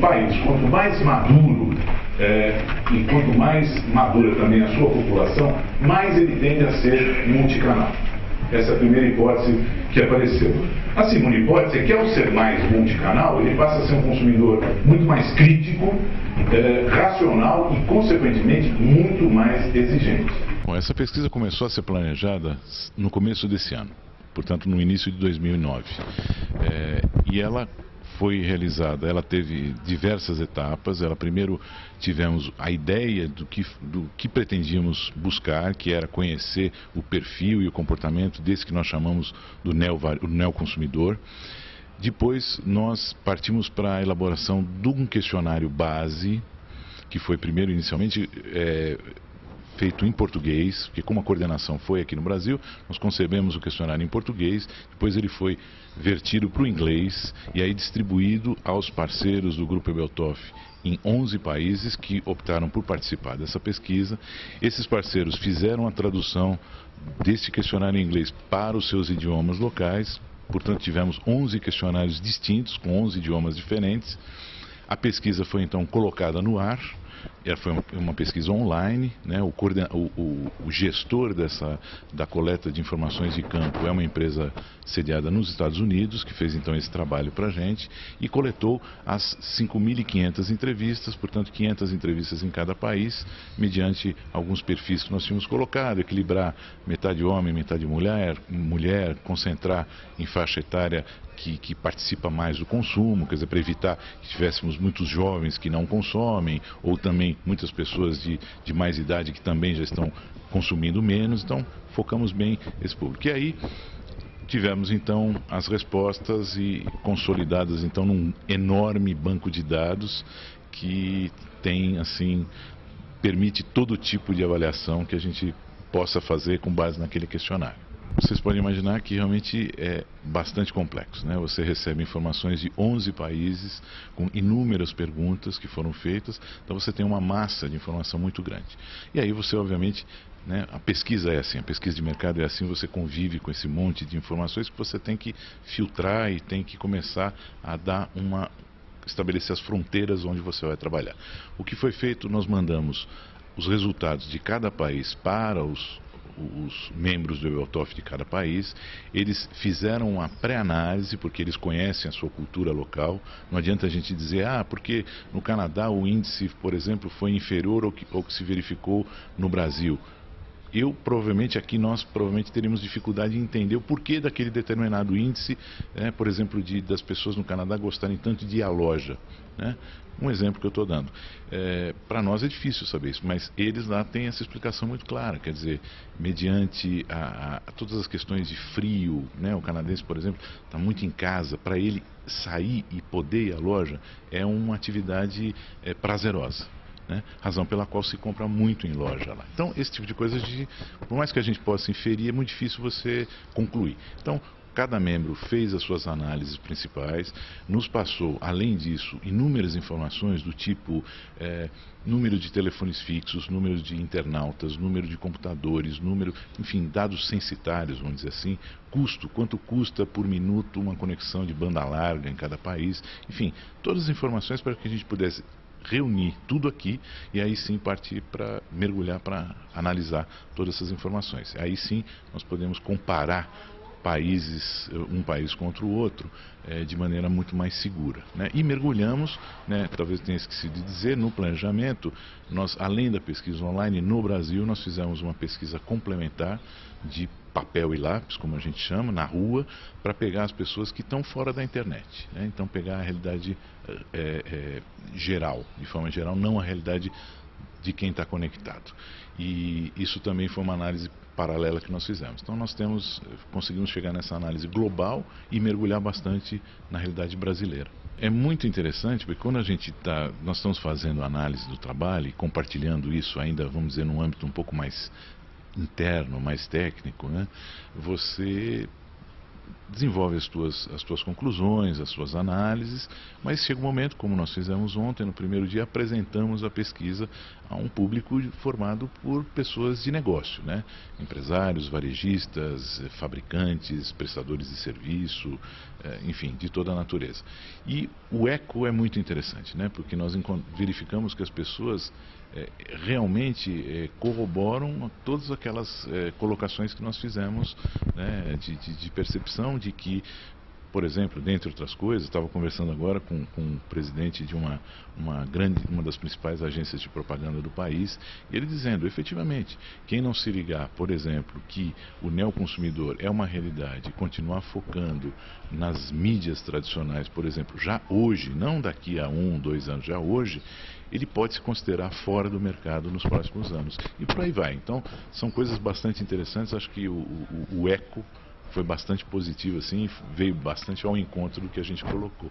país, quanto mais maduro e quanto mais madura também a sua população, mais ele tende a ser multicanal. Essa é a primeira hipótese que apareceu. A segunda hipótese é que, ao ser mais multicanal, ele passa a ser um consumidor muito mais crítico, racional e, consequentemente, muito mais exigente. Bom, essa pesquisa começou a ser planejada no começo desse ano, portanto, no início de 2009. E ela foi realizada, ela teve diversas etapas. Primeiro tivemos a ideia do que pretendíamos buscar, que era conhecer o perfil e o comportamento desse que nós chamamos do neoconsumidor. Depois nós partimos para a elaboração de um questionário base, que foi primeiro inicialmente feito em português, porque como a coordenação foi aqui no Brasil, nós concebemos o questionário em português, depois ele foi vertido para o inglês e aí distribuído aos parceiros do Grupo Ebeltoff em 11 países que optaram por participar dessa pesquisa. Esses parceiros fizeram a tradução desse questionário em inglês para os seus idiomas locais, portanto tivemos 11 questionários distintos, com 11 idiomas diferentes. A pesquisa foi então colocada no ar. Foi uma pesquisa online, né? O gestor da coleta de informações de campo é uma empresa sediada nos Estados Unidos, que fez então esse trabalho para a gente e coletou as 5.500 entrevistas, portanto 500 entrevistas em cada país, mediante alguns perfis que nós tínhamos colocado, equilibrar metade homem, metade mulher, concentrar em faixa etária que participa mais do consumo, quer dizer, para evitar que tivéssemos muitos jovens que não consomem, ou também muitas pessoas de mais idade que também já estão consumindo menos. Então, focamos bem esse público. E aí, tivemos então as respostas e consolidadas então num enorme banco de dados que tem, assim, permite todo tipo de avaliação que a gente possa fazer com base naquele questionário. Vocês podem imaginar que realmente é bastante complexo, né? Você recebe informações de 11 países, com inúmeras perguntas que foram feitas, então você tem uma massa de informação muito grande. E aí você, obviamente, né, a pesquisa é assim, a pesquisa de mercado é assim, você convive com esse monte de informações que você tem que filtrar e tem que começar a estabelecer as fronteiras onde você vai trabalhar. O que foi feito, nós mandamos os resultados de cada país para os membros do Ebeltoff de cada país. Eles fizeram uma pré-análise, porque eles conhecem a sua cultura local. Não adianta a gente dizer, porque no Canadá o índice, por exemplo, foi inferior ao que se verificou no Brasil. Nós provavelmente teríamos dificuldade em entender o porquê daquele determinado índice, por exemplo, das pessoas no Canadá gostarem tanto de ir à loja, né? Um exemplo que eu estou dando. Para nós é difícil saber isso, mas eles lá têm essa explicação muito clara, quer dizer, mediante todas as questões de frio, né? O canadense, por exemplo, está muito em casa, para ele sair e poder ir à loja é uma atividade prazerosa. Né? Razão pela qual se compra muito em loja lá. Então, esse tipo de coisa, por mais que a gente possa inferir, é muito difícil você concluir. Então, cada membro fez as suas análises principais, nos passou, além disso, inúmeras informações do tipo número de telefones fixos, número de internautas, número de computadores, enfim, dados censitários, vamos dizer assim, custo, quanto custa por minuto uma conexão de banda larga em cada país, enfim, todas as informações para que a gente pudesse reunir tudo aqui e aí sim partir para mergulhar, para analisar todas essas informações. Aí sim nós podemos comparar um país contra o outro de maneira muito mais segura, né? E mergulhamos, né, talvez tenha esquecido de dizer, no planejamento, nós, além da pesquisa online, no Brasil nós fizemos uma pesquisa complementar de papel e lápis, como a gente chama, na rua, para pegar as pessoas que estão fora da internet, né? Então pegar a realidade geral, de forma geral, não a realidade de quem está conectado. E isso também foi uma análise paralela que nós fizemos. Então nós conseguimos chegar nessa análise global e mergulhar bastante na realidade brasileira. É muito interessante porque quando nós estamos fazendo análise do trabalho e compartilhando isso ainda, vamos dizer, num âmbito um pouco mais interno, mais técnico, né? Você desenvolve as tuas conclusões, as suas análises, mas chega um momento, como nós fizemos ontem, no primeiro dia, apresentamos a pesquisa a um público formado por pessoas de negócio, né? Empresários, varejistas, fabricantes, prestadores de serviço, enfim, de toda a natureza. E o eco é muito interessante, né? Porque nós verificamos que as pessoas realmente corroboram todas aquelas colocações que nós fizemos, né, de percepção de que, por exemplo, dentre outras coisas, estava conversando agora com o presidente de uma das principais agências de propaganda do país, e ele dizendo, efetivamente, quem não se ligar, por exemplo, que o neoconsumidor é uma realidade e continuar focando nas mídias tradicionais, por exemplo, já hoje, não daqui a 1, 2 anos, já hoje, ele pode se considerar fora do mercado nos próximos anos. E por aí vai. Então, são coisas bastante interessantes. Acho que o eco foi bastante positivo, assim, veio bastante ao encontro do que a gente colocou.